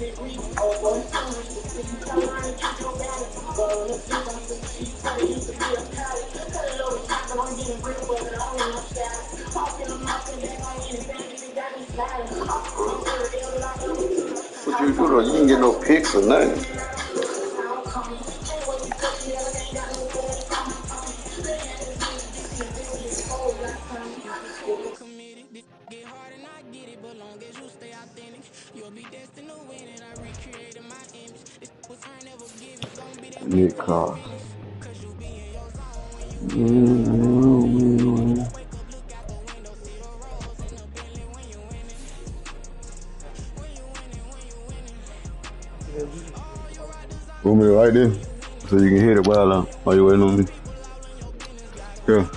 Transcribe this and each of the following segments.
What you do though? You didn't get no pics or nothing. Nick Cross. Want me right there so you can hit it while you waiting on me. Yeah.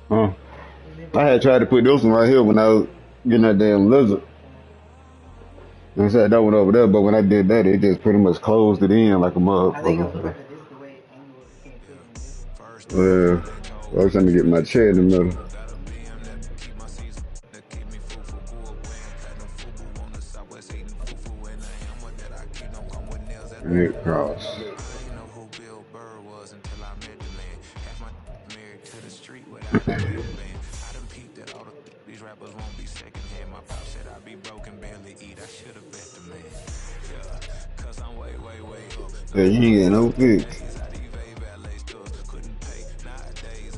Huh? I had tried to put this one right here when I was getting that damn lizard. And I said that one over there, but when I did that, it just pretty much closed it in like a motherfucker. Yeah. I was trying to get my chair in the middle. Nick Cross. Yeah, you ain't getting no fix.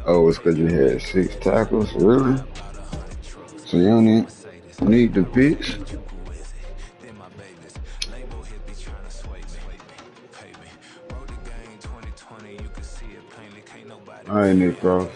Oh, it's because you had 6 tackles? Really? So you don't need the fix? All right, Nick Cross.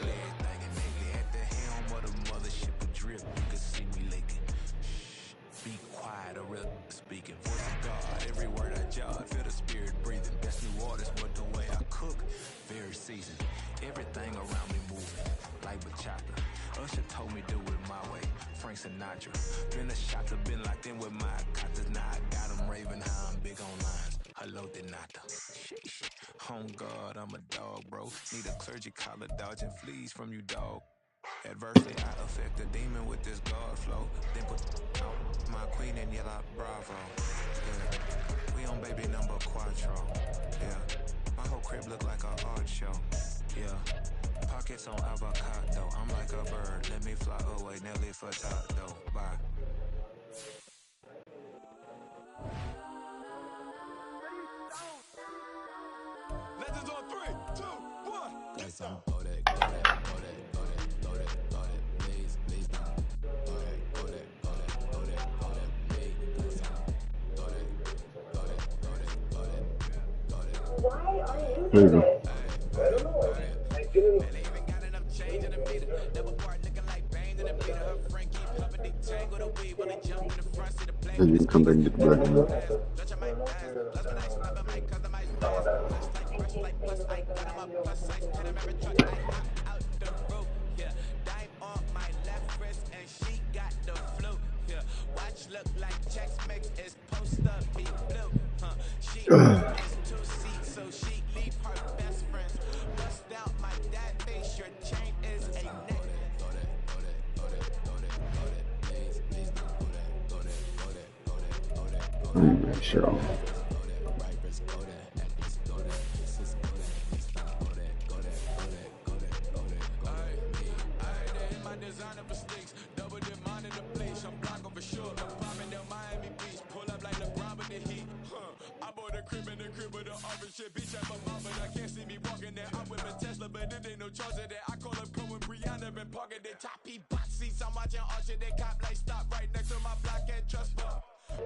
Home God, I'm a dog, bro. Need a clergy collar dodging fleas from you, dog. Adversely, I affect a demon with this God flow. Then put out my queen and yell out bravo. Yeah, we on baby number quattro. Yeah, my whole crib look like an art show. Yeah, pockets on avocado. I'm like a bird, let me fly away. Nelly Furtado, bye. Legends on 3, 2, 1. Let's go. Go that, go that, go that, go that, go that, go that, please, please don't. Go that, go that, go that, go that, go that, please don't. Go that, go that, go that, go that, go that. Why are you doing it? I don't know. I didn't. Man, they even got enough change in the meter. Never part looking like Bane in the meter. Her friend keep helping detangle the weed while they jump in the front seat of plane. And you can come back and get the black one up. Judge I might dance. Plus when I slap him, I customize dance. Fresh like plus I got him up plus size. Hit him every truck I hop out the roof. Yeah, dime on my left wrist and she got the flu. Yeah, watch look like Chex Mix is post up be blue. She is 2 seats so she leave her best friends. Bust out my dad face. Your chain is a neck. Sure.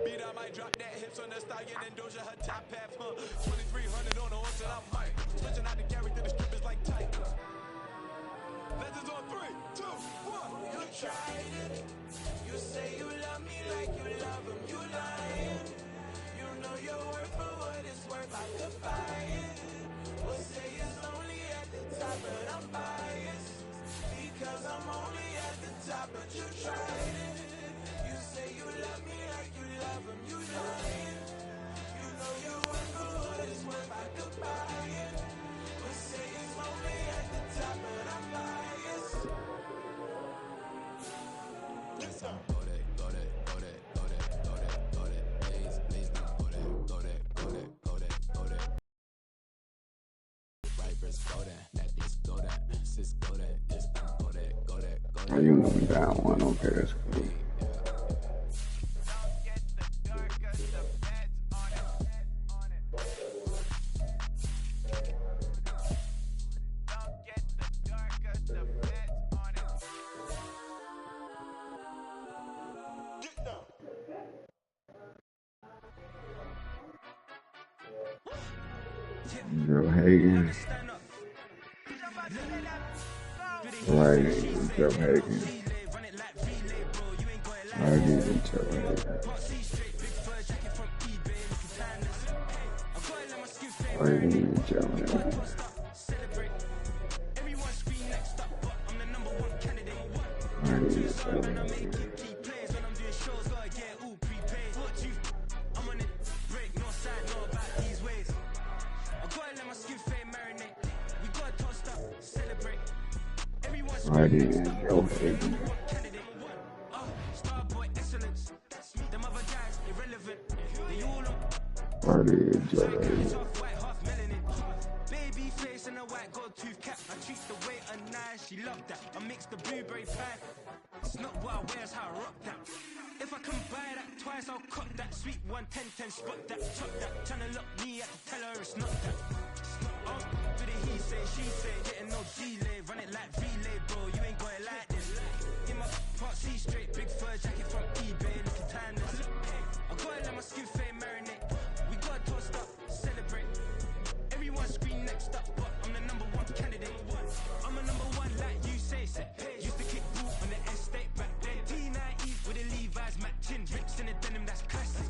Beat I might drop that hips on the stallion and Doja her top half, 2300 on the horse and I'm Mike. Switching out the character, the strip is like Titans. Legends on 3, 2, 1. You tried it. You say you love me like you love him. You lying. You know your worth for what it's worth. I could buy it. We'll say it's only at the top, but I'm biased. Because I'm only at the top, but you tried it. You say you love me like you love him, you lying. You know you worth for what it's worth, I could buy it. Oh, you moving down one, okay, that's cool. Joe Hagan. Right, Joe Hagan. I give you Joe Hagan. I give you Joe Hagan. I give you Joe Hagan. I did Joe Hagan. I did Joe Hagan. Baby face and a white gold tooth cap. I treat the waiter nice, she loved that. I mix the blueberry pie. It's not what I wear, it's how I rock that. If I can buy that twice, I'll cut that. Sweet 110, spot that, chop that. Tryna lock me, I can tell her it's not that. But he say, she say, getting no delay. Run it like relay, bro, you ain't got it like this. In my part C straight, big fur jacket from eBay, looking timeless. I gotta let my skin fade marinate. We gotta toast up, celebrate. Everyone scream next up, but I'm the number one candidate. I'm a number one like you say. Used to kick boot on the estate back then. T90 with the Levi's matching. Rips in the denim, that's classic.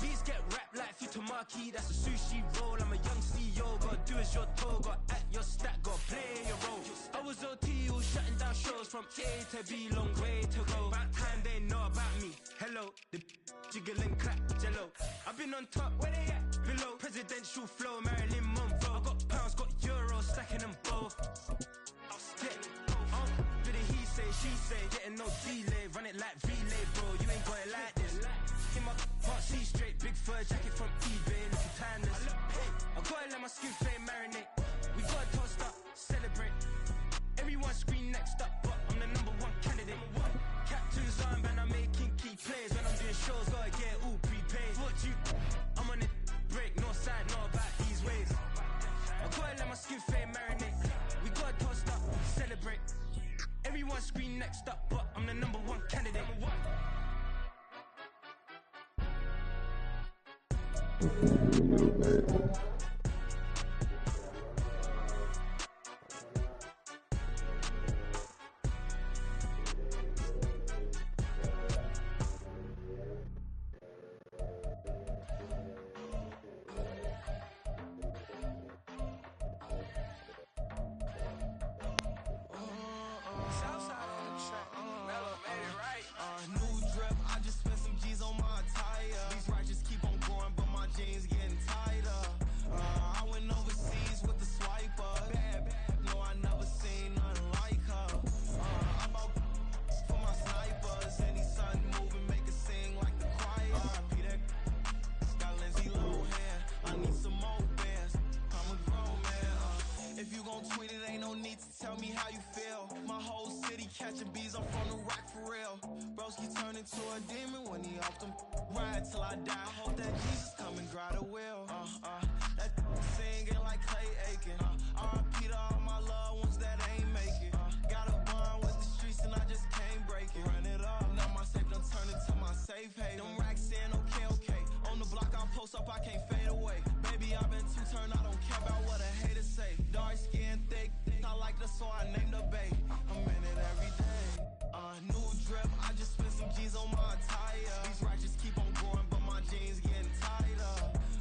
Beats get wrapped like Futamaki, that's a sushi roll. I'm a young CEO, gotta do as you're told. Gotta act your stat, gotta play your role. I was OT, all shutting down shows from A to B, long way to go. About time they know about me. Hello, the jiggle and clap, jello. I've been on top, where they at? Below, presidential flow, Marilyn Monroe. I got pounds, got euros, stacking them both. Bit of he say, she say, getting no delay. Run it like relay, bro, you ain't got it like this. In my part C straight, big fur jacket from eBay, looking timeless. I gotta let my skin fade marinate. We gotta toast up, celebrate. Everyone scream next up, but I'm the number one candidate. Captain's armband, I'm making key plays. When I'm doing shows, gotta get all prepaid. What you, I'm on it, break, no side, no about these ways. I gotta let my skin fade marinate. We gotta toast up, celebrate. Everyone scream next up, but I'm the number one candidate. Tell me how you feel. My whole city catching bees, I'm from the rock for real. Broski turned into a demon when he off them. Ride till I die. Hope that Jesus come and grab the wheel. That singing like Clay Aiken. R.I.P. to all my loved ones that ain't make it. Got a bond with the streets and I just can't break it. Run it up, now my safe done turned into my safe haven. Them racks in, okay. On the block I post up, I can't fade away. Baby, I've been too turned, I don't care about what a hater say. Dark skin, thick, I like the so I named the bay. I'm in it every day. New drip, I just spent some G's on my attire. These righteous keep on going, but my jeans getting tighter.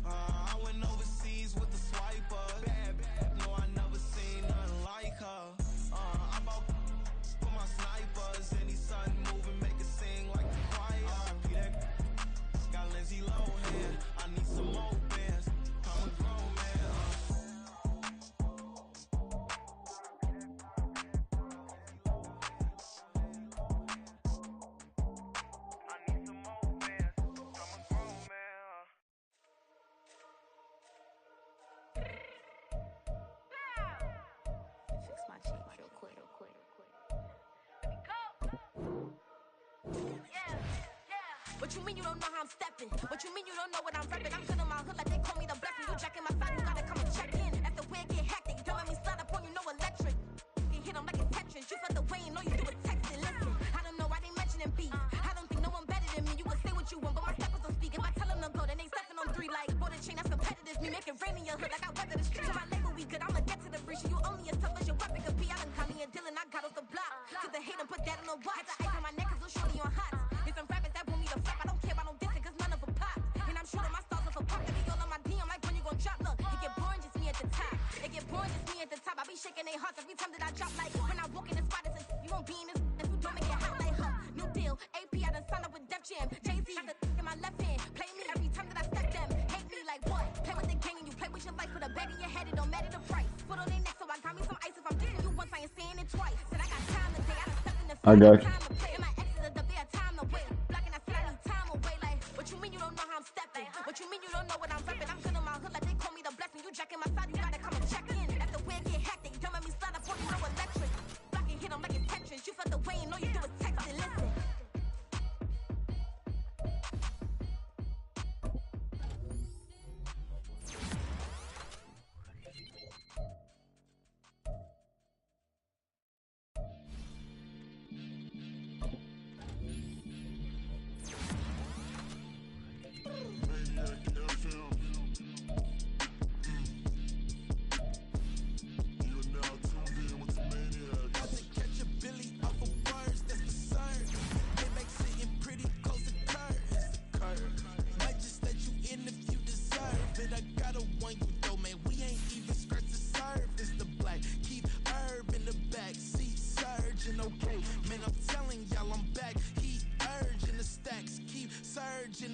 I went overseas. What you mean you don't know how I'm stepping? What you mean you don't know what I'm repping? I'm feeling my hood like they call me the blessing. You jacking my side, you gotta come and check in. That's the way it get hectic. Don't let me slide up on you, no electric. You hit them like it's Tetris. You felt the way and all you do is text it. Listen, I don't know why they mentioning beef. I don't think no one better than me. You can say what you want, but my steppers don't speak. If I tell them to go, then they stepping on 3 like border chain. That's competitive. Me make it rain in your hood like I weather the street. So my label we good. I'ma get to the breach. You only as tough as your weapon could be. I done caught me a deal and I got off the block. Cause the hate and put that on the watch. Had the ice on my neck cause it's shorty on hot. There's some rappers that want me to flop. I don't care about no dissing cause none of them pop. And I'm shooting my stars off a pop. They be all on my DM like when you gon' drop. Look, it get boring just me at the top. It get boring just me at the top. I be shaking their hearts every time that I drop. Like when I walk in the spot, it's you won't be in this if you don't make it hot like her. New deal, AP, I done signed up with Def Jam. Jay-Z, got the in my left hand. Play me every time that I step them. Hate me like what? Play with the gang and you play with your life. Put a bag in your head, it don't matter the price. Put on their neck, so I got me some ice. If I'm dissing you once, I ain't saying it twice. Said I got time today, I done stepped in the I got you. time to play. And my exes are up there, time to wait. Blocking, I said I need time away. Like, what you mean you don't know how I'm stepping? What you mean you don't know what I'm repping? I'm good on my hood like they call me the blessing. You jacking my side, you gotta come and check in. That's the way it get hectic. Don't let me slide up on you, no electric. Blocking, hit them like it's Tetris. You felt the way and all you do is text it. Listen.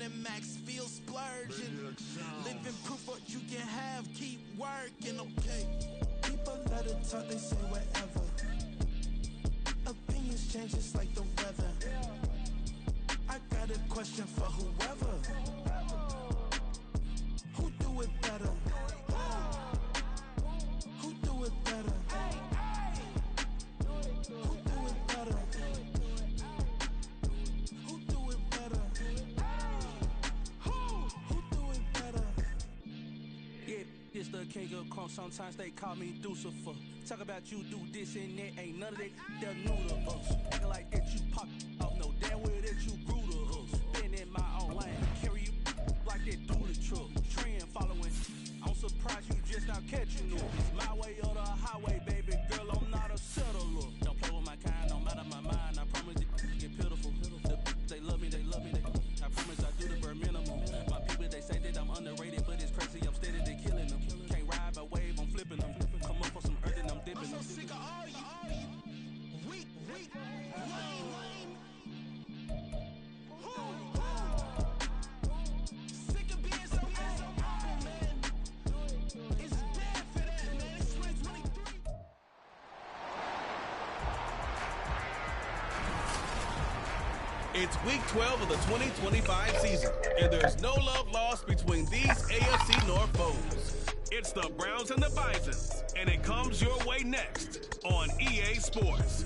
And max feel splurging. Living proof what you can have, keep working, okay? People let it talk, they say whatever. Opinions change just like the weather. I got a question for whoever. Who do it better? Who do it better? Who do it better? Who do it better? This the king of crunk, sometimes they call me Lucifer. Talk about you do this and that, ain't none of that, they're new to us. Acting like that you pop off, no damn well that you grew to us. Been in my own lane, carry you like that through the truck. Trend following, I'm surprised you just not catching up. It's my way or the highway, baby girl, I'm not a settler. Don't play with my kind, no matter my mind, I promise it get pitiful. They love me, I promise I do the bare minimum. My people, they say that I'm underrated, but it's crazy, I'm steady, they killing them. Can't ride my wave, I'm flipping them. Come up for some earth and I'm dipping them. I'm so sick of all you weak, lame. Sick of being so man. It's dead for that, man. It's 2023. It's week 12 of the 2025 season, and there's no love lost between these AFC North foes. It's the Browns and the Bisons, and it comes your way next on EA Sports.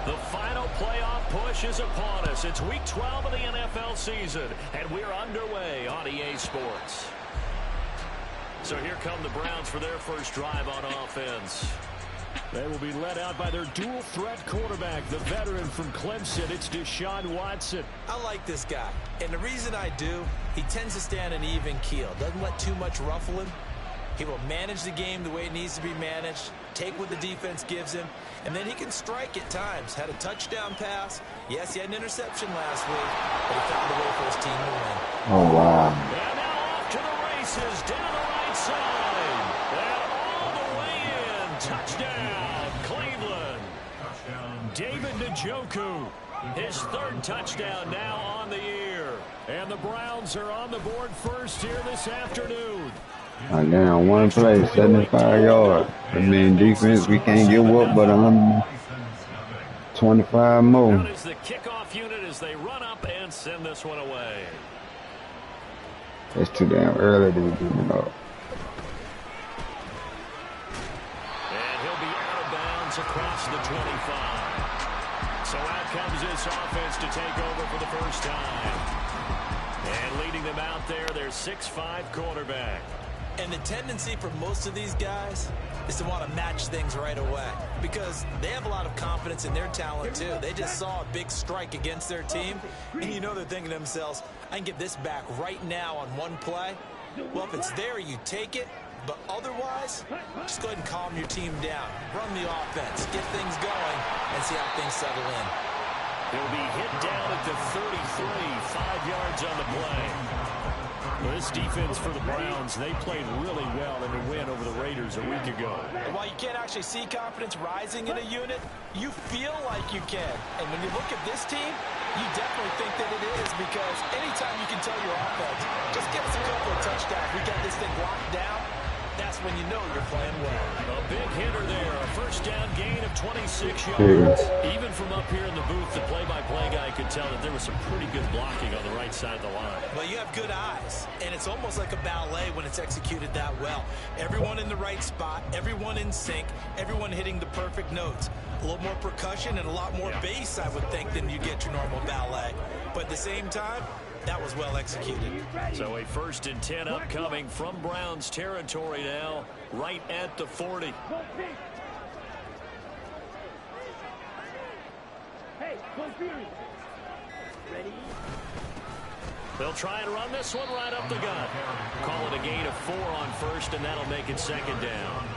The final playoff push is upon us. It's week 12 of the NFL season, and we're underway on EA Sports. So here come the Browns for their first drive on offense. They will be led out by their dual-threat quarterback, the veteran from Clemson. It's Deshaun Watson. I like this guy, and the reason I do, he tends to stand an even keel. Doesn't let too much ruffle him. He will manage the game the way it needs to be managed, take what the defense gives him, and then he can strike at times. Had a touchdown pass. Yes, he had an interception last week, but he found a way for his team to win. Oh, wow. And now off to the races, down the right side. And all the way in. Touchdown, Cleveland. David Njoku, his third touchdown now on the year. And the Browns are on the board first here this afternoon. Down one play, 75 yards. I mean, defense, we can't give up but 125 more. As the kickoff unit as they run up and send this one away. That's too damn early to be doing it up. And he'll be out of bounds across the 25. So out comes this offense to take over for the first time. And leading them out there, their 6'5" quarterback. And the tendency for most of these guys is to want to match things right away because they have a lot of confidence in their talent too. They just saw a big strike against their team, and you know they're thinking to themselves, I can get this back right now on one play. Well, if it's there, you take it. But otherwise, just go ahead and calm your team down. Run the offense, get things going, and see how things settle in. He'll be hit down at the 33, 5 yards on the play. Well, this defense for the Browns, they played really well in the win over the Raiders a week ago. And while you can't actually see confidence rising in a unit, you feel like you can. And when you look at this team, you definitely think that it is because anytime you can tell your offense, just get us a couple of touchdowns, we got this thing locked down, that's when you know you're playing well. A big hitter there, a first down gain of 26 yards. Even from up here in the booth, the play-by-play guy could tell that there was some pretty good blocking on the right side of the line. Well, you have good eyes, and it's almost like a ballet when it's executed that well. Everyone in the right spot, everyone in sync, everyone hitting the perfect notes. A little more percussion and a lot more bass, I would think, than you get your normal ballet. But at the same time, that was well executed. So a 1st and 10 upcoming from Browns territory now, right at the 40. They'll try and run this one right up the gut. Call it a gain of 4 on 1st, and that'll make it 2nd down.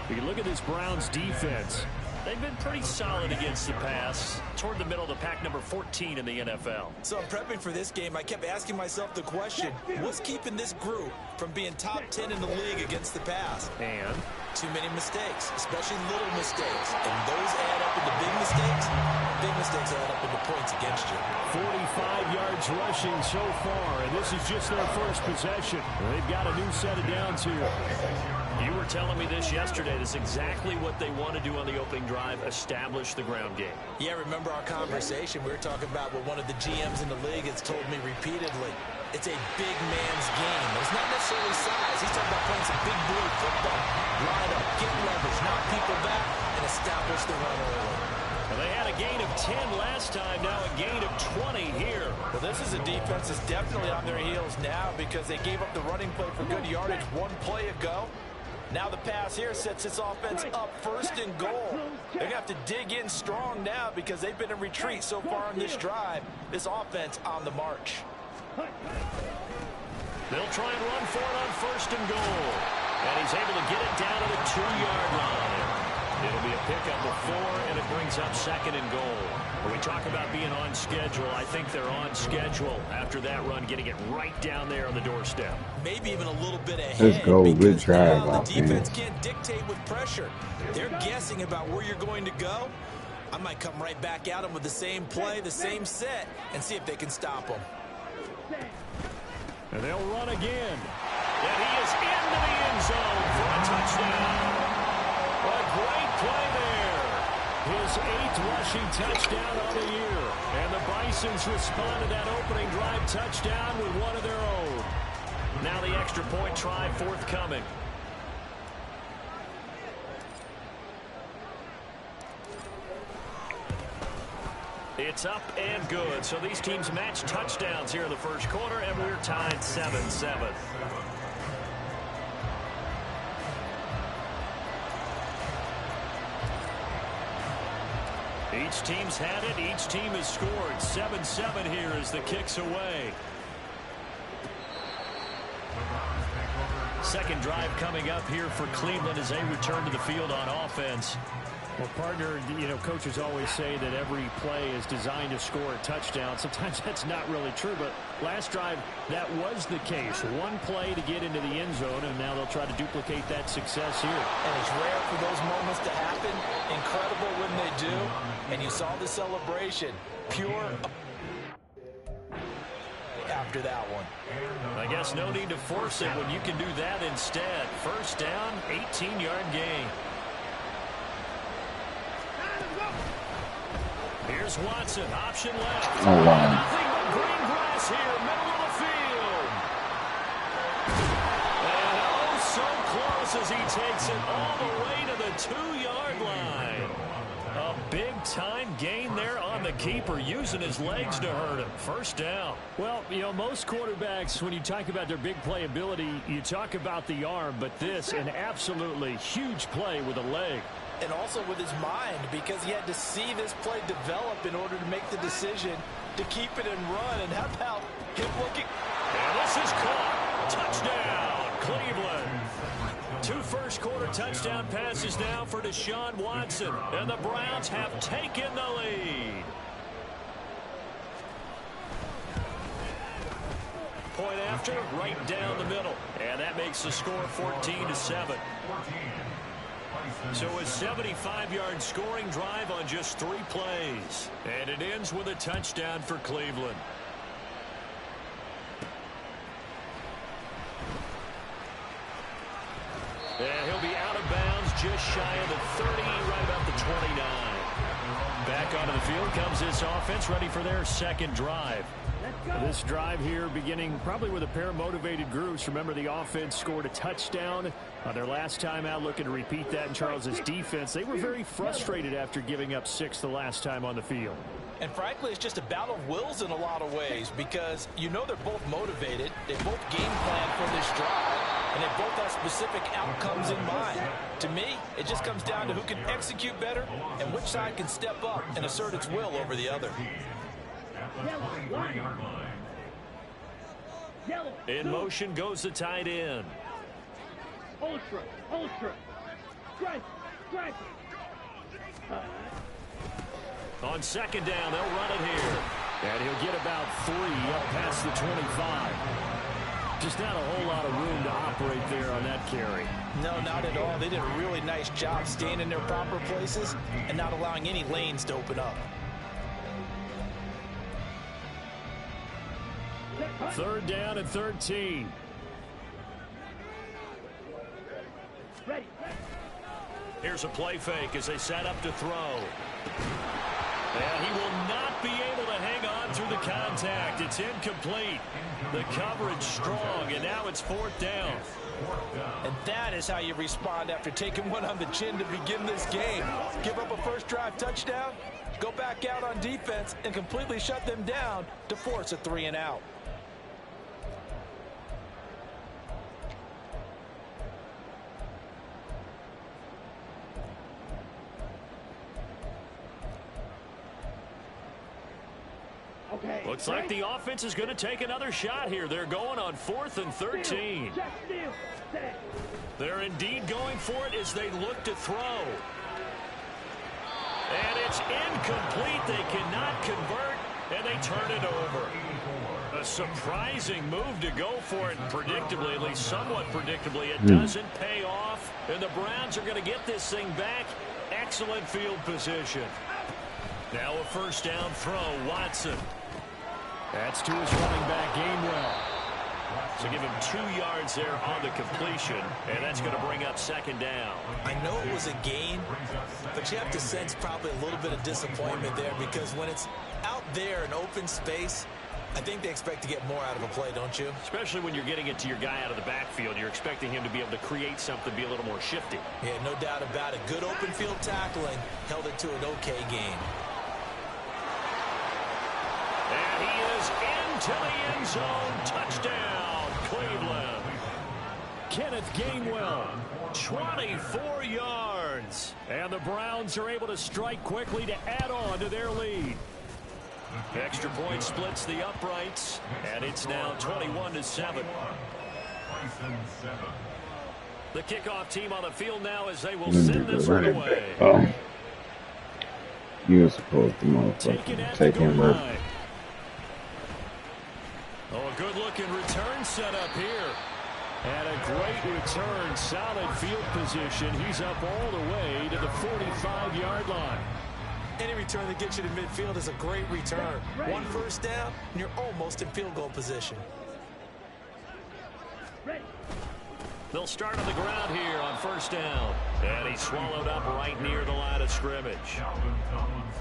You can look at this Browns defense. They've been pretty solid against the pass, toward the middle of the pack, number 14 in the NFL. So I'm prepping for this game. I kept asking myself the question, what's keeping this group from being top 10 in the league against the pass? And too many mistakes, especially little mistakes. And those add up into big mistakes. Big mistakes add up into points against you. 45 yards rushing so far, and this is just their first possession. They've got a new set of downs here. You were telling me this yesterday. This is exactly what they want to do on the opening drive, establish the ground game. Yeah, remember our conversation? We were talking about what one of the GMs in the league has told me repeatedly. It's a big man's game. It's not necessarily size. He's talking about playing some big boy football. Line up, get leverage, knock people back, and establish the run early. Well, they had a gain of 10 last time, now a gain of 20 here. Well, this is a defense that's definitely on their heels now because they gave up the running play for good yardage one play ago. Now the pass here sets this offense up 1st and goal. They're going to have to dig in strong now because they've been in retreat so far on this drive. This offense on the march. They'll try and run for it on 1st and goal. And he's able to get it down to the 2-yard line. It'll be a pickup of 4, and it brings up 2nd and goal. When we talk about being on schedule, I think they're on schedule after that run, getting it right down there on the doorstep. Maybe even a little bit ahead. Let's go. Good drive. Now the defense can't dictate with pressure. They're guessing about where you're going to go. I might come right back at them with the same play, the same set, and see if they can stop them. And they'll run again. And he is into the end zone for a touchdown. A great play there. His 8th rushing touchdown of the year. And the Bisons respond to that opening drive touchdown with one of their own. Now the extra point try forthcoming. It's up and good. So these teams match touchdowns here in the first quarter, and we're tied 7-7. Each team's had it. Each team has scored. 7-7 here as the kick's away. Second drive coming up here for Cleveland as they return to the field on offense. Well, partner, you know, coaches always say that every play is designed to score a touchdown. Sometimes that's not really true, but last drive, that was the case. One play to get into the end zone, and now they'll try to duplicate that success here. And it's rare for those moments to happen. Incredible when they do. And you saw the celebration. Pure after that one. I guess no need to force it when you can do that instead. First down, 18-yard gain. Here's Watson, option left. Oh, wow. Nothing but green grass here, middle of the field. And oh, so close as he takes it all the way to the 2-yard line. A big-time gain there on the keeper, using his legs to hurt him. First down. Well, you know, most quarterbacks, when you talk about their big playability, you talk about the arm, but this, an absolutely huge play with a leg. And also with his mind, because he had to see this play develop in order to make the decision to keep it and run. And how about him looking? And this is caught. Touchdown, Cleveland. 2 first-quarter touchdown passes now for Deshaun Watson. And the Browns have taken the lead. Point after, right down the middle. And that makes the score 14-7. So a 75-yard scoring drive on just 3 plays. And it ends with a touchdown for Cleveland. And he'll be out of bounds just shy of the 30, right about the 29. Back onto the field comes this offense, ready for their second drive. This drive here beginning probably with a pair of motivated groups. Remember, the offense scored a touchdown their last time out, looking to repeat that in Charles's defense. They were very frustrated after giving up 6 the last time on the field. And frankly, it's just a battle of wills in a lot of ways, because you know they're both motivated. They both game plan for this drive, and they both have specific outcomes in mind. To me, it just comes down to who can execute better and which side can step up and assert its will over the other. In motion goes the tight end. Ultra. Strike. On second down, they'll run it here. And he'll get about 3 up past the 25. Just not a whole lot of room to operate there on that carry. No, not at all. They did a really nice job staying in their proper places and not allowing any lanes to open up. 3rd down and 13. Ready. Here's a play fake as they set up to throw. And he will not be able to hang on through the contact. It's incomplete. The coverage strong, and now it's 4th down. And that is how you respond after taking one on the chin to begin this game. Give up a first drive touchdown, go back out on defense, and completely shut them down to force a 3 and out. Okay. Looks like the offense is going to take another shot here. They're going on 4th and 13. They're indeed going for it as they look to throw. And it's incomplete. They cannot convert, and they turn it over. A surprising move to go for it, predictably, at least somewhat predictably. It doesn't pay off, and the Browns are going to get this thing back. Excellent field position. Now a first down throw, Watson. That's to his running back, Gainwell. So give him 2 yards there on the completion, and that's going to bring up second down. I know it was a gain, but you have to sense probably a little bit of disappointment there, because when it's out there in open space, I think they expect to get more out of a play, don't you? Especially when you're getting it to your guy out of the backfield. You're expecting him to be able to create something, be a little more shifty. Yeah, no doubt about it. Good open field tackling held it to an okay gain. And he is into the end zone. Touchdown, Cleveland. Kenneth Gainwell. 24 yards. And the Browns are able to strike quickly to add on to their lead. Extra point splits the uprights, and it's now 21-7. The kickoff team on the field now as they will send this one away. Oh. You were supposed to motherfucker take him up. Oh, a good-looking return set up here. And a great return, solid field position. He's up all the way to the 45-yard line. Any return that gets you to midfield is a great return. One first down, and you're almost in field goal position. Ready. They'll start on the ground here on first down. And he's swallowed up right near the line of scrimmage.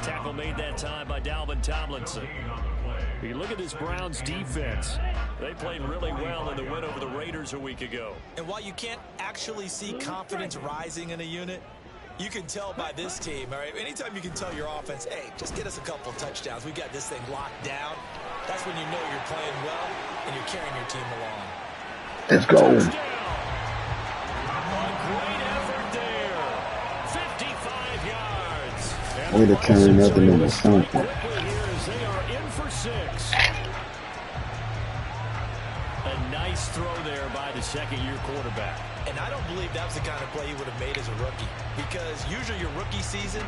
Tackle made that time by Dalvin Tomlinson. You look at this Browns defense. They played really well in the win over the Raiders a week ago. And while you can't actually see confidence rising in a unit, you can tell by this team, all right? Anytime you can tell your offense, hey, just get us a couple touchdowns. We got this thing locked down. That's when you know you're playing well and you're carrying your team along. Let's go. A great effort there. 55 yards. Way to carry nothing in the something. Quickly here as they are in for 6. A nice throw there by the second-year quarterback. And I don't believe that was the kind of play he would have made as a rookie, because usually your rookie season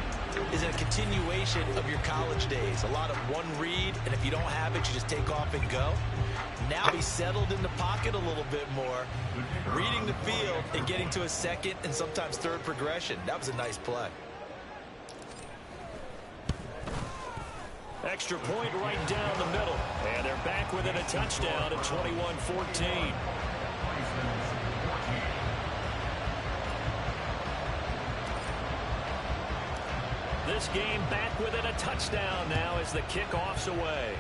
is a continuation of your college days. A lot of one read, and if you don't have it, you just take off and go. Now he's settled in the pocket a little bit more, reading the field and getting to a second and sometimes third progression. That was a nice play. Extra point right down the middle. And they're back within a touchdown at 21-14. This game back within a touchdown now as the kickoff's away.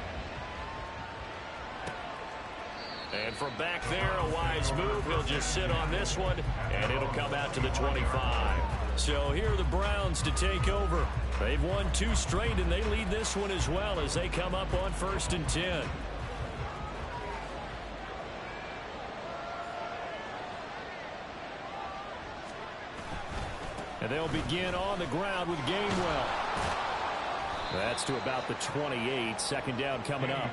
And from back there, a wise move. He'll just sit on this one, and it'll come out to the 25. So here are the Browns to take over. They've won 2 straight, and they lead this one as well as they come up on 1st and 10. And they'll begin on the ground with Gainwell. That's to about the 28. Second down coming up.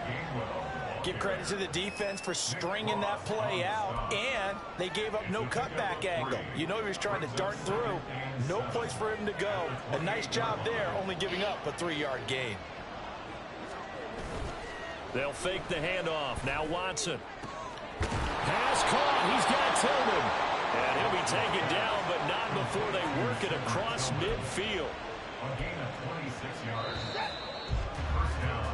Give credit to the defense for stringing that play out, and they gave up no cutback angle. You know he was trying to dart through. No place for him to go. A nice job there, only giving up a 3-yard gain. They'll fake the handoff. Now Watson. Pass caught. He's got Tillman. And he'll be taken down, but not before they work it across midfield. A gain of 26 yards. First down.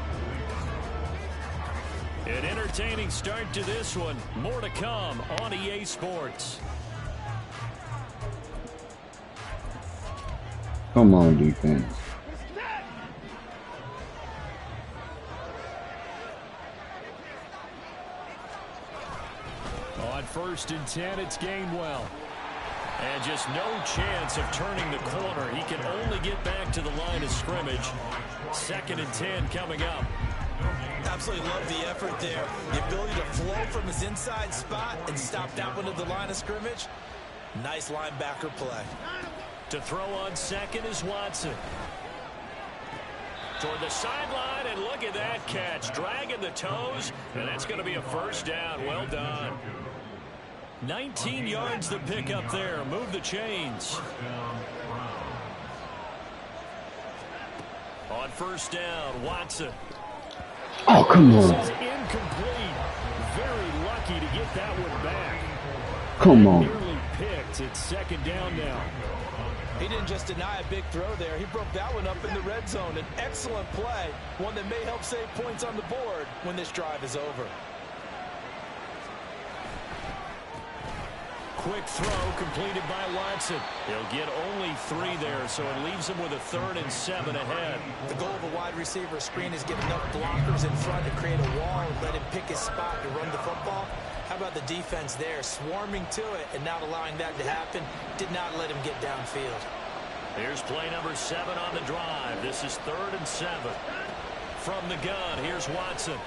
An entertaining start to this one. More to come on EA Sports. Come on, defense. On 1st and 10, it's Gainwell. And just no chance of turning the corner. He can only get back to the line of scrimmage. 2nd and 10 coming up. Absolutely love the effort there. The ability to flow from his inside spot and stop that one at the line of scrimmage. Nice linebacker play. To throw on second is Watson. Toward the sideline, and look at that catch. Dragging the toes, and that's going to be a first down. Well done. 19 yards to pick up there. Move the chains. On first down, Watson. Oh, come on. This is incomplete. Very lucky to get that one back. Come on. Nearly picked. It's 2nd down now. He didn't just deny a big throw there. He broke that one up in the red zone. An excellent play. One that may help save points on the board when this drive is over. Quick throw completed by Watson. He'll get only 3 there, so it leaves him with a 3rd and 7 ahead. The goal of a wide receiver screen is get enough blockers in front to create a wall and let him pick his spot to run the football. How about the defense there, swarming to it and not allowing that to happen? Did not let him get downfield. Here's play number 7 on the drive. This is 3rd and 7. From the gun, here's Watson.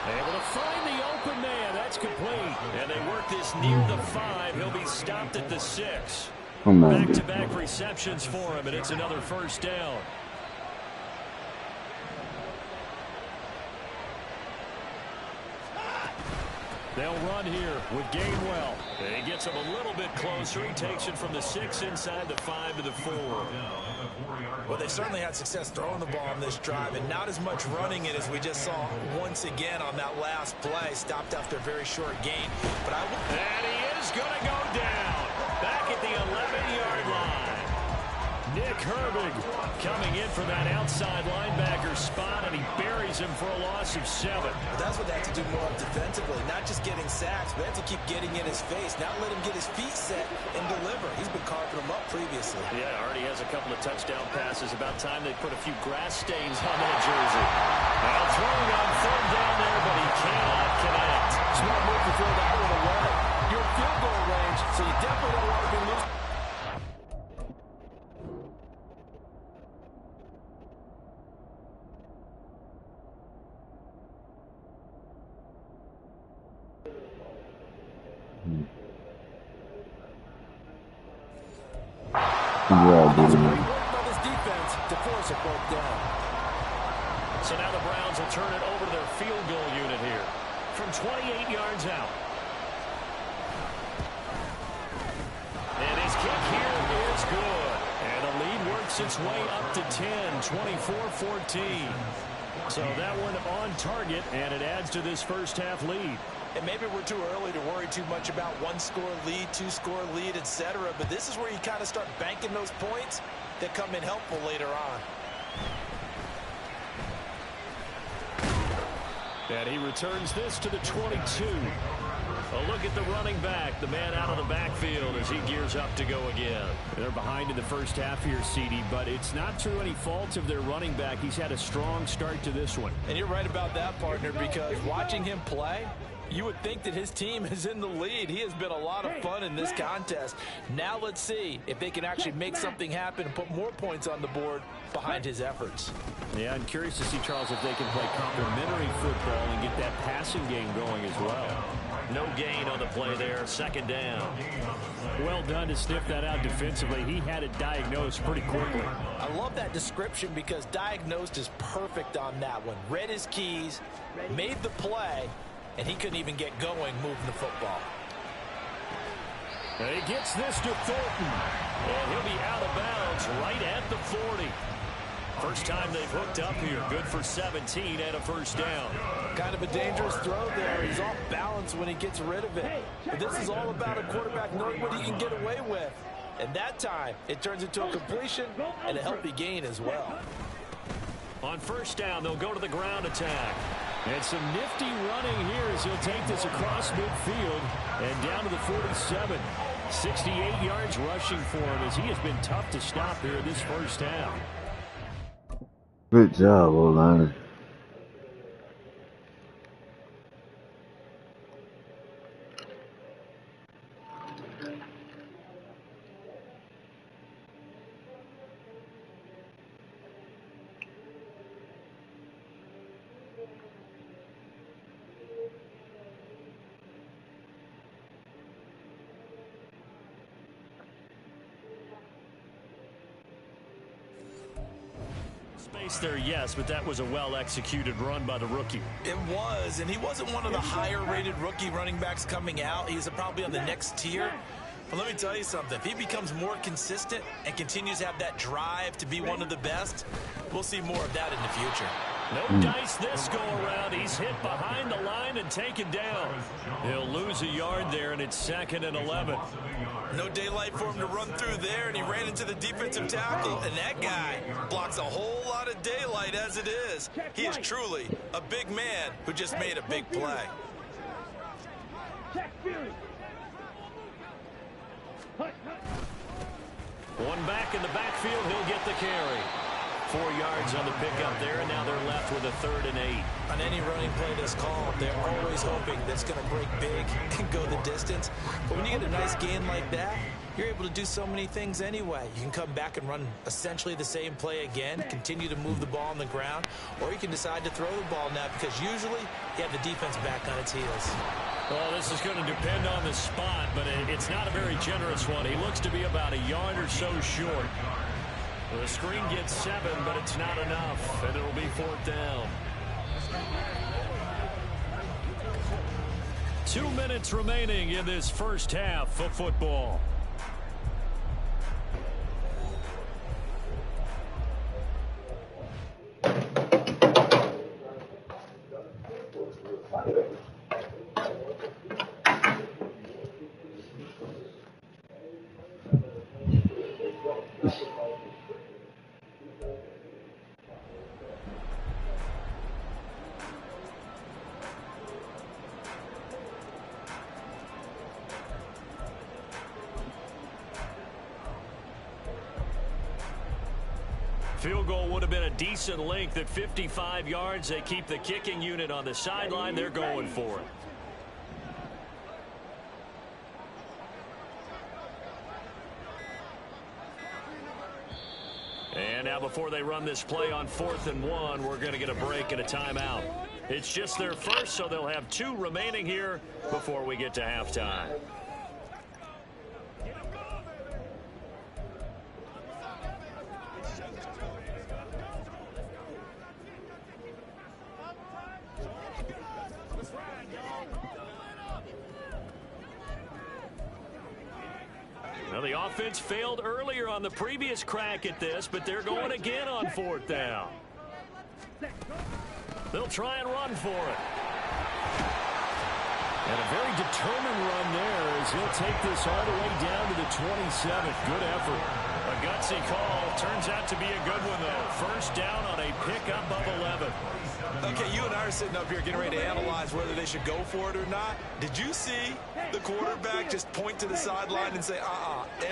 Able to find the open man. That's complete. And they work this near the 5. He'll be stopped at the 6. Come on. Back-to-back receptions for him, and it's another first down. They'll run here with Gainwell. And he gets him a little bit closer. He takes it from the 6 inside the 5 to the 4. Well, they certainly had success throwing the ball on this drive, and not as much running it as we just saw once again on that last play. Stopped after a very short gain. But and he is going to go down. Back at the 11-yard line. Nick Herbig coming in for that outside linebacker spot, and he buries him for a loss of 7. But that's what they have to do more of defensively, not just getting sacks, but they have to keep getting in his face, not let him get his feet set and deliver. He's been carving them up previously. Yeah, already has a couple of touchdown passes. About time they put a few grass stains on that jersey. Now throwing on 3rd down there, but he cannot connect. Smart move to throw that one away. You're in field goal range, so you definitely don't want to be losing. So now the Browns will turn it over to their field goal unit here from 28 yards out. And his kick here is good. And the lead works its way up to 10, 24-14. So that one on target, and it adds to this first half lead. And maybe we're too early to worry too much about 1-score lead, 2-score lead, etc. But this is where you kind of start banking those points that come in helpful later on. And he returns this to the 22. A look at the running back, the man out of the backfield as he gears up to go again. They're behind in the first half here, CD, but it's not through any fault of their running back. He's had a strong start to this one. And you're right about that, partner, because watching him play, you would think that his team is in the lead. He has been a lot of fun in this contest. Now let's see if they can actually make something happen and put more points on the board behind his efforts. Yeah, I'm curious to see, Charles, if they can play complementary football and get that passing game going as well. No gain on the play there, 2nd down. Well done to sniff that out defensively. He had it diagnosed pretty quickly. I love that description because diagnosed is perfect on that one. Read his keys, made the play, and he couldn't even get going moving the football. And he gets this to Thornton. And he'll be out of bounds right at the 40. First time they've hooked up here. Good for 17 and a first down. Kind of a dangerous throw there. He's off balance when he gets rid of it. But this is all about a quarterback knowing what he can get away with. And that time, it turns into a completion and a healthy gain as well. On first down, they'll go to the ground attack. And some nifty running here as he'll take this across midfield and down to the 47. 68 yards rushing for him as he has been tough to stop here in this first half. Good job, O-line. Space there, yes, but that was a well-executed run by the rookie. It was, and he wasn't one of the higher-rated rookie running backs coming out. He's probably on the next tier. But let me tell you something. If he becomes more consistent and continues to have that drive to be one of the best, we'll see more of that in the future. No dice this go-around. He's hit behind the line and taken down. He'll lose a yard there, and it's 2nd and 11. No daylight for him to run through there, and he ran into the defensive tackle, and that guy blocks a whole lot of daylight as it is. He is truly a big man who just made a big play. One back in the backfield, he'll get the carry. 4 yards on the pickup there, and now they're left with a 3rd and 8. On any running play that's called, they're always hoping that's going to break big and go the distance. But when you get a nice gain like that, you're able to do so many things anyway. You can come back and run essentially the same play again, continue to move the ball on the ground, or you can decide to throw the ball now because usually you have the defense back on its heels. Well, this is going to depend on the spot, but it's not a very generous one. He looks to be about a yard or so short. The screen gets 7, but it's not enough, and it'll be 4th down. 2 minutes remaining in this first half of football. Field goal would have been a decent length at 55 yards. They keep the kicking unit on the sideline. They're going for it. And now before they run this play on 4th and 1, we're going to get a break and a timeout. It's just their first, so they'll have 2 remaining here before we get to halftime. Well, the offense failed earlier on the previous crack at this, but they're going again on 4th down. They'll try and run for it. And a very determined run there as he'll take this all the way down to the 27th. Good effort. A gutsy call. Turns out to be a good one, though. First down on a pickup of 11. Okay, you and I are sitting up here getting ready to analyze whether they should go for it or not. Did you see the quarterback just point to the sideline and say,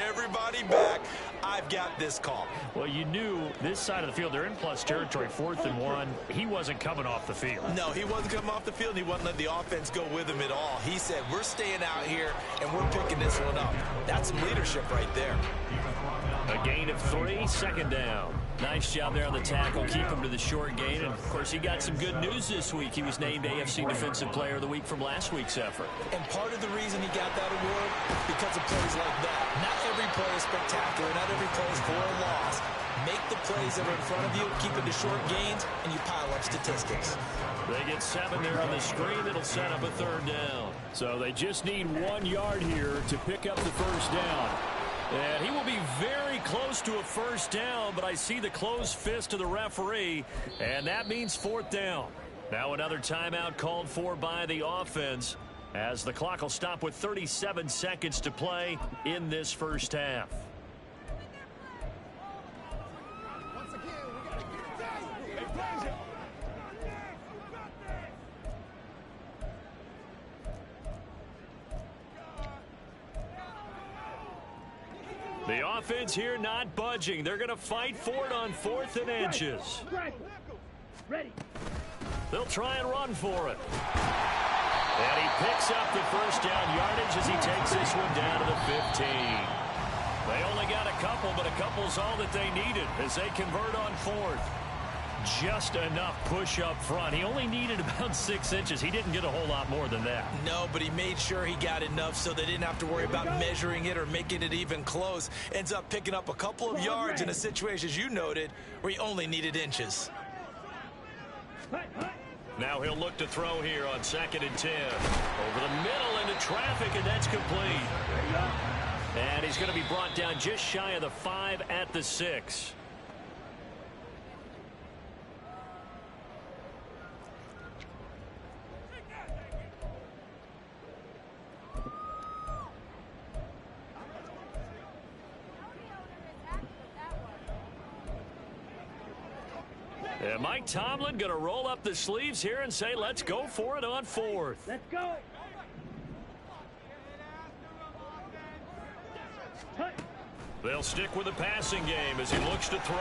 everybody back, I've got this call? Well, you knew this side of the field, they're in plus territory, 4th and 1. He wasn't coming off the field. No, he wasn't coming off the field. He wasn't letting the offense go with him at all. He said, we're staying out here, and we're picking this one up. That's some leadership right there. A gain of 3, 2nd down. Nice job there on the tackle. Keep him to the short gain. And, of course, he got some good news this week. He was named AFC Defensive Player of the Week from last week's effort. And part of the reason he got that award, because of plays like that. Not every play is spectacular. Not every play is for a loss. Make the plays that are in front of you, keep it to short gains, and you pile up statistics. They get 7 there on the screen. It'll set up a 3rd down. So they just need 1 yard here to pick up the first down. And he will be very close to a first down, but I see the closed fist of the referee, and that means 4th down. Now another timeout called for by the offense as the clock will stop with 37 seconds to play in this first half. The offense here not budging. They're going to fight for it on 4th and inches. Ready. They'll try and run for it. And he picks up the first down yardage as he takes this one down to the 15. They only got a couple, but a couple's all that they needed as they convert on 4th. Just enough push up front. He only needed about 6 inches. He didn't get a whole lot more than that. No, but he made sure he got enough so they didn't have to worry about measuring it or making it even close. Ends up picking up a couple of yards in a situation, as you noted, where he only needed inches. Now he'll look to throw here on 2nd and 10. Over the middle into traffic, and that's complete. And he's going to be brought down just shy of the 5 at the 6. And Mike Tomlin going to roll up the sleeves here and say, let's go for it on 4th. Let's go. They'll stick with the passing game as he looks to throw.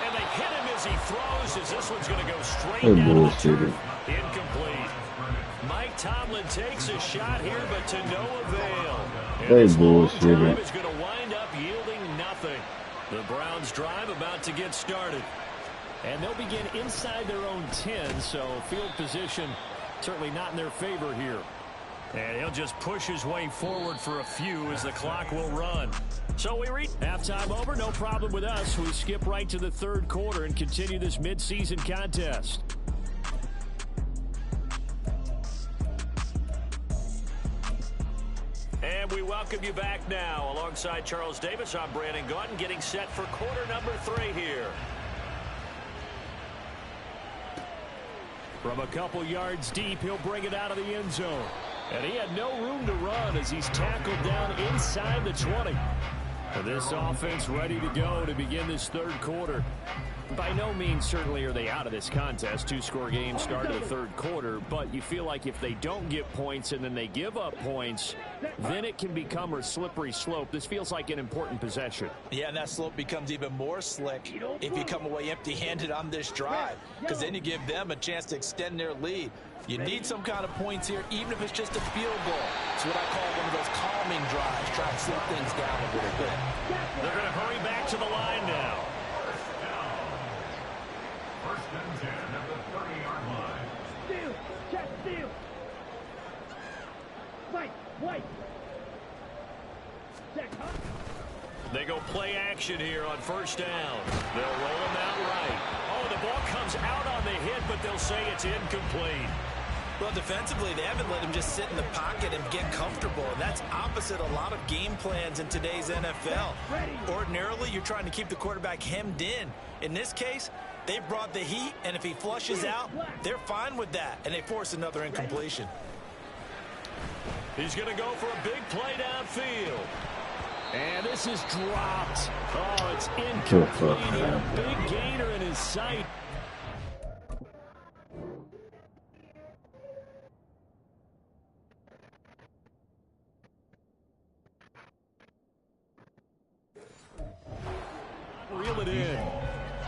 And they hit him as he throws, as this one's going to go straight down the turf. Incomplete. Mike Tomlin takes a shot here, but to no avail. And this long drive is going to wind up yielding nothing. The Browns' drive about to get started. And they'll begin inside their own 10, so field position certainly not in their favor here. And he'll just push his way forward for a few as the clock will run. So we reach halftime over, no problem with us. We skip right to the 3rd quarter and continue this midseason contest. And we welcome you back now. Alongside Charles Davis, I'm Brandon Gaudin, getting set for quarter number 3 here. From a couple yards deep, he'll bring it out of the end zone. And he had no room to run as he's tackled down inside the 20. And this offense ready to go to begin this 3rd quarter. By no means certainly are they out of this contest. 2-score game start of the 3rd quarter. But you feel like if they don't get points and then they give up points, then it can become a slippery slope. This feels like an important possession. Yeah, and that slope becomes even more slick if you come away empty-handed on this drive, because then you give them a chance to extend their lead. You need some kind of points here, even if it's just a field goal. It's what I call one of those calming drives, try to slow things down a little bit. They're going to hurry back to the line now. First and 10 at the 30-yard line. Steal. Check steal. White. White. Check, huh? They go play action here on first down. They'll roll him out right. Oh, the ball comes out on the hit, but they'll say it's incomplete. Well, defensively, they haven't let him just sit in the pocket and get comfortable. And that's opposite a lot of game plans in today's NFL. Ordinarily, you're trying to keep the quarterback hemmed in. In this case, they brought the heat, and if he flushes out, they're fine with that, and they force another incompletion. He's going to go for a big play downfield. And this is dropped. Oh, it's incomplete. And a big gainer in his sight. Reel it in.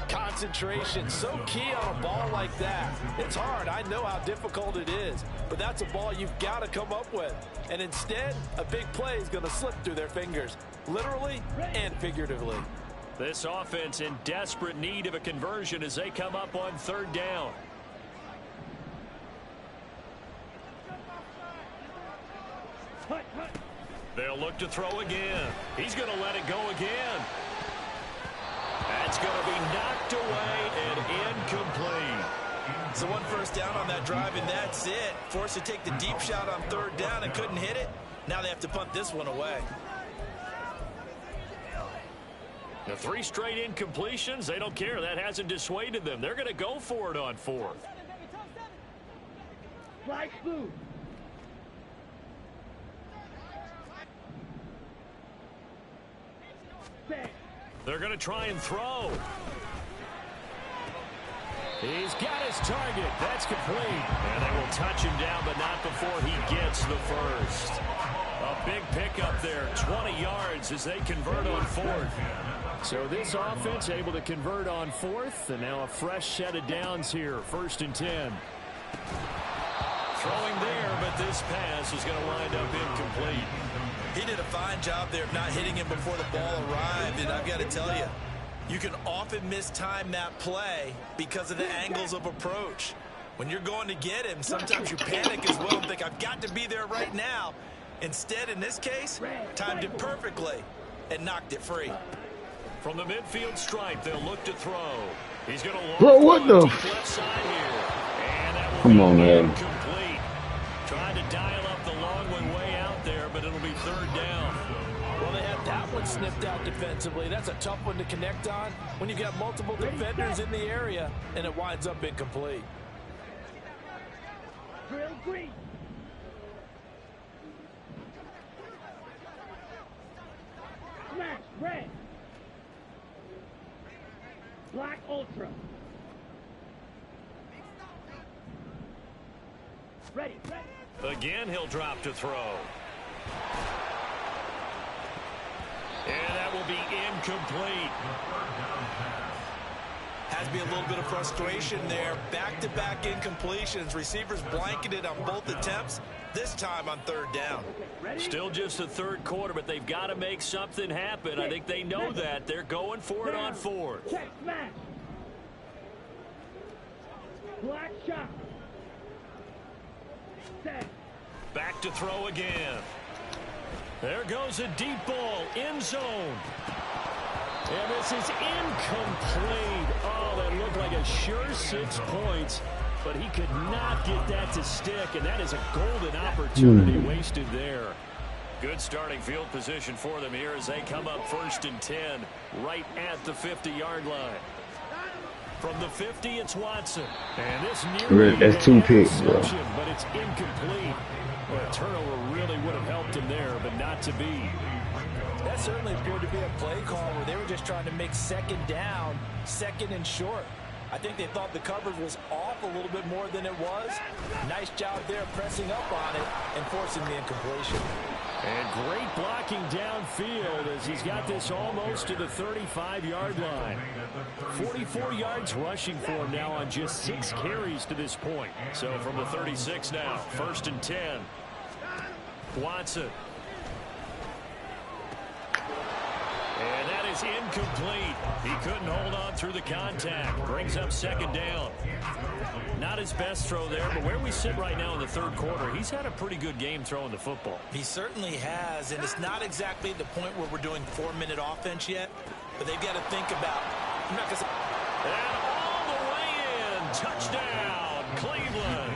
Concentration, so key on a ball like that. It's hard. I know how difficult it is, but that's a ball you've got to come up with. And instead, a big play is going to slip through their fingers, literally and figuratively. This offense in desperate need of a conversion as they come up on third down. They'll look to throw again. He's going to let it go again. That's going to be knocked away and incomplete. So one first down on that drive, and that's it. Forced to take the deep shot on third down and couldn't hit it. Now they have to punt this one away. The 3 straight incompletions, they don't care. That hasn't dissuaded them. They're going to go for it on fourth. Flag blue. They're going to try and throw. He's got his target. That's complete. And they will touch him down, but not before he gets the first. A big pickup there, 20 yards as they convert on fourth. So this offense able to convert on fourth, and now a fresh set of downs here, 1st and 10. Throwing there, but this pass is going to wind up incomplete. He did a fine job there of not hitting him before the ball arrived, and I've got to tell you, you can often mistime that play because of the angles of approach. When you're going to get him, sometimes you panic as well and think, I've got to be there right now. Instead, in this case, timed it perfectly and knocked it free. From the midfield stripe, they'll look to throw. He's going to Bro, what the? left side here. And that will Come be on, man. incomplete. Trying to dial up the long one way out there, but it'll be third down. Well, they had that one snipped out defensively. That's a tough one to connect on when you've got multiple defenders in the area, and it winds up incomplete. Drill green. Smash red. Black ultra. Ready, ready. Again, he'll drop to throw. And that will be incomplete. Has to be a little bit of frustration there. Back-to-back incompletions. Receivers blanketed on both attempts, this time on third down. Still just the third quarter, but they've got to make something happen. I think they know that. They're going for it on fourth. Check smash. Black shot. Set. Back to throw again. There goes a deep ball, end zone. And this is incomplete. Oh, that looked like a sure 6 points, but he could not get that to stick, and that is a golden opportunity wasted there. Good starting field position for them here as they come up 1st and 10 right at the 50-yard line. From the 50, it's Watson. And this nearly That's 2 picks, bro. but it's incomplete. Well, a turnover really would have helped him there, but not to be. That certainly appeared to be a play call where they were just trying to make second down, second and short. I think they thought the coverage was off a little bit more than it was. Nice job there pressing up on it and forcing the incompletion. And great blocking downfield as he's got this almost to the 35-yard line. 44 yards rushing for him now on just 6 carries to this point. So from the 36 now, 1st and 10. Watson. And that is incomplete. He couldn't hold on through the contact. Brings up 2nd down. Not his best throw there, but where we sit right now in the 3rd quarter, he's had a pretty good game throwing the football. He certainly has, and it's not exactly at the point where we're doing 4-minute offense yet, but they've got to think about. I'm not going to say. And all the way in. Touchdown, Cleveland.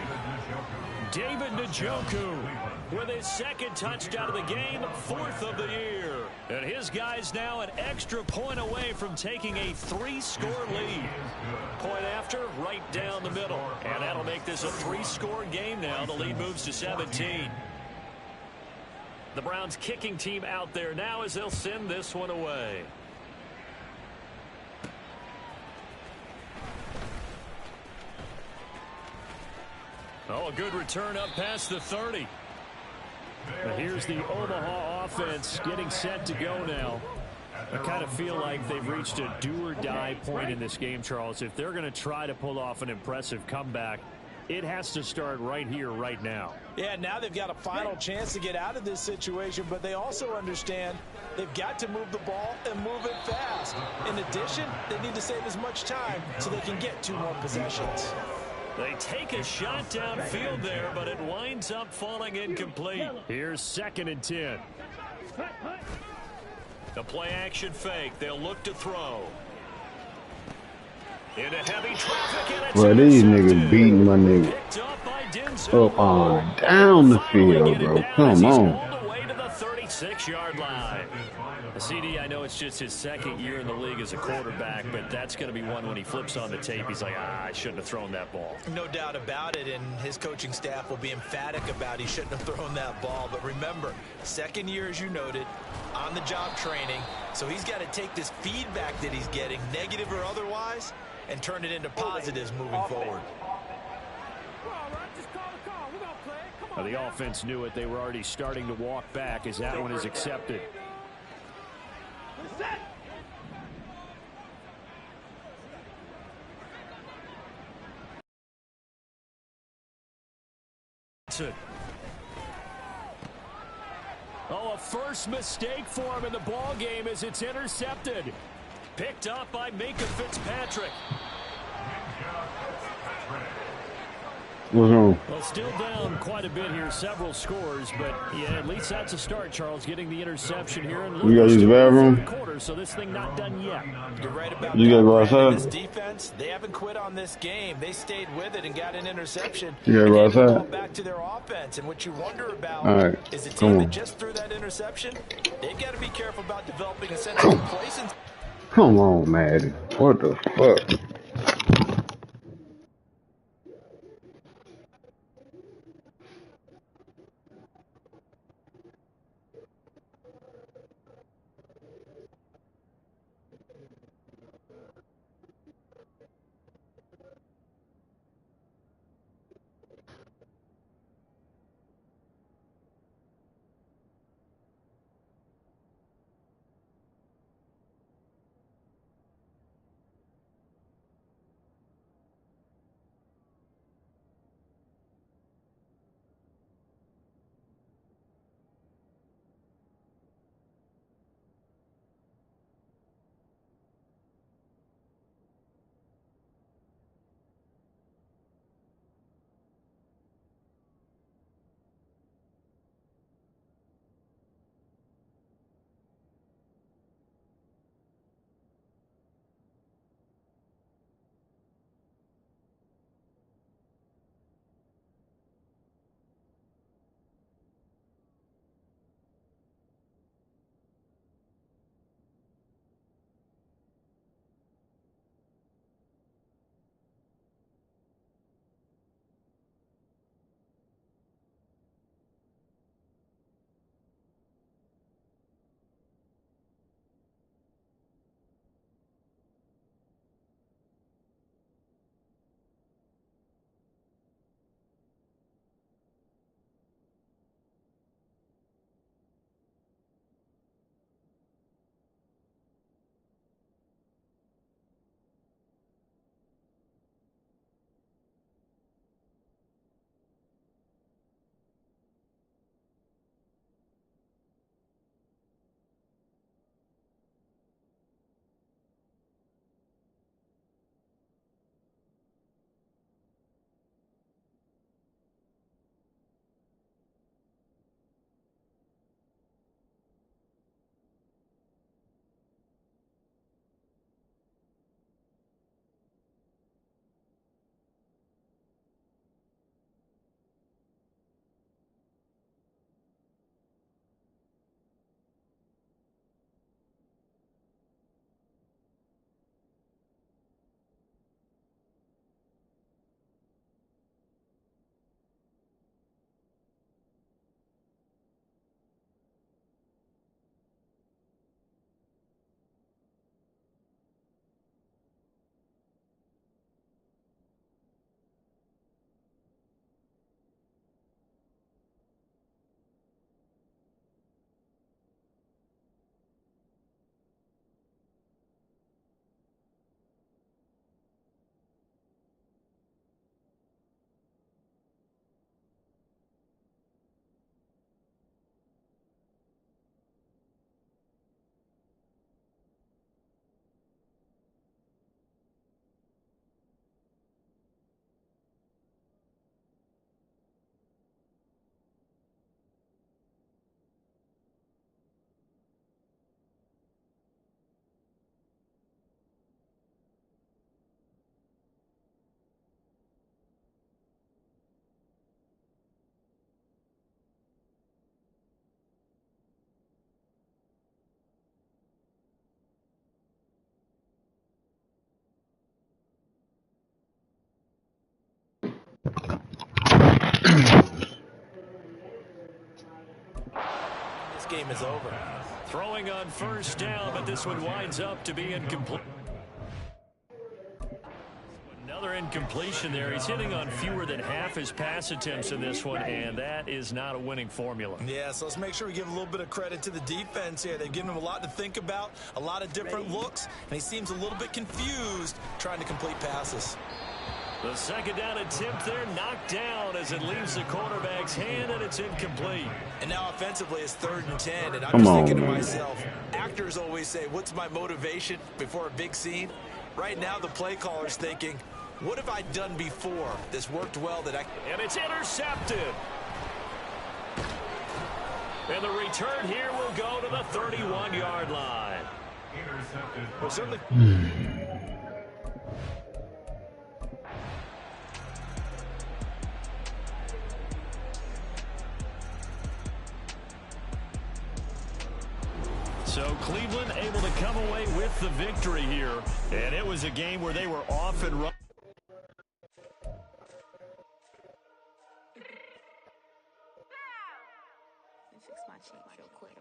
David Njoku with his 2nd touchdown of the game, 4th of the year. And his guys now an extra point away from taking a 3-score lead. Point after, right down the middle. And that'll make this a 3-score game now. The lead moves to 17. The Browns kicking team out there now as they'll send this one away. Oh, a good return up past the 30. But here's the Omaha offense getting set to go now. I kind of feel like they've reached a do-or-die point in this game, Charles. If they're going to try to pull off an impressive comeback, it has to start right here, right now. Yeah, now they've got a final chance to get out of this situation, but they also understand they've got to move the ball and move it fast. In addition, they need to save as much time so they can get 2 more possessions. They take a shot downfield there, but it winds up falling incomplete. Here's 2nd and 10. The play action fake. They'll look to throw. Into heavy traffic, and it's Bro, these niggas intercepted. beating my nigga Picked up by Denzel. up on down the field, bro. Come on. All the way to the 36-yard line. The CD, I know it's just his 2nd year in the league as a quarterback, but that's going to be one when he flips on the tape. He's like, I shouldn't have thrown that ball. No doubt about it, and his coaching staff will be emphatic about he shouldn't have thrown that ball. But remember, 2nd year, as you noted, on-the-job training, so he's got to take this feedback that he's getting, negative or otherwise, and turn it into positives moving forward. Now, the offense knew it. They were already starting to walk back as that one is accepted. Oh, a first mistake for him in the ball game as it's intercepted. Picked up by Minka Fitzpatrick. What's wrong? Well, still down quite a bit here, several scores, but yeah, at least that's a start, Charles, getting the interception here. And You gotta use the bathroom? Quarter, so this thing not done yet. You're right about You that. gotta go outside? This defense, they haven't quit on this game. They stayed with it and got an interception. You gotta go And they outside? ball back to their offense. And what you wonder about All right, is the come team on. that just threw that interception, they've got to be careful about developing a sense of complacency. Come on, Madden. What the fuck? This game is over. Throwing on first down, but this one winds up to be incomplete. Another incompletion there. He's hitting on fewer than half his pass attempts in this one, and that is not a winning formula. Yeah, so let's make sure we give a little bit of credit to the defense here. They've given him a lot to think about, a lot of different looks, and he seems a little bit confused trying to complete passes. The second down attempt there knocked down as it leaves the quarterback's hand, and it's incomplete. And now offensively it's 3rd and 10, and I'm Come just on, thinking to man. myself, actors always say, what's my motivation before a big scene? Right now the play caller's thinking, what have I done before that's worked well that I... And it's intercepted. And the return here will go to the 31-yard line. Intercepted. Well, certainly... So Cleveland able to come away with the victory here. And it was a game where they were off and running. Fix my cheek real quick.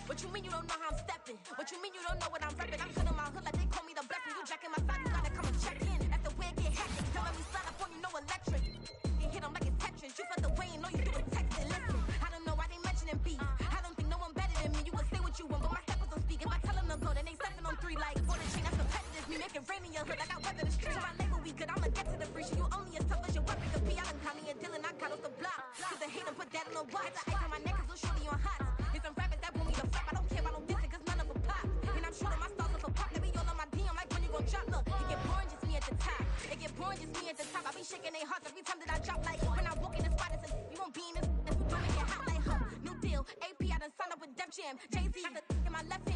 What you mean you don't know how I'm stepping? What you mean you don't know what I'm repping? I'm good in my hood like they call me the blessing. You jacking my side, you gotta come and check in. After where get hectic, telling me slide up on you, no electric. You hit them like it's Tetris. You felt the way and know you do it texting. Listen, I don't know why they mentioning beef. I don't think no one better than me. You would say what you want, but my steppers don't speak. If I tell them to go, then they 7 on 3 like for the chain. That's competitive. Me making rain in your hood like I weather the street. My label we good, I'ma get to the free. You only as tough as your weapon could be. I done Connie and Dylan, I got off the block. Cause they hate them, put that in the watch. The ice on my neck is so shorty on hot. It's some rappers that want me to flop. I don't care about no dissing cause none of them pop. And I'm shooting my stars off a pop. They be all on my DM like when you gon' drop. Look, it get boring just me at the top. It get boring just me at the top. I be shaking their hearts every time that I drop. Like when I walk in the spot, it's you won't be in this. If you do it, get hot like huh. New deal. AP, I done signed up with Def Jam. Jay-Z, got the in my left hand.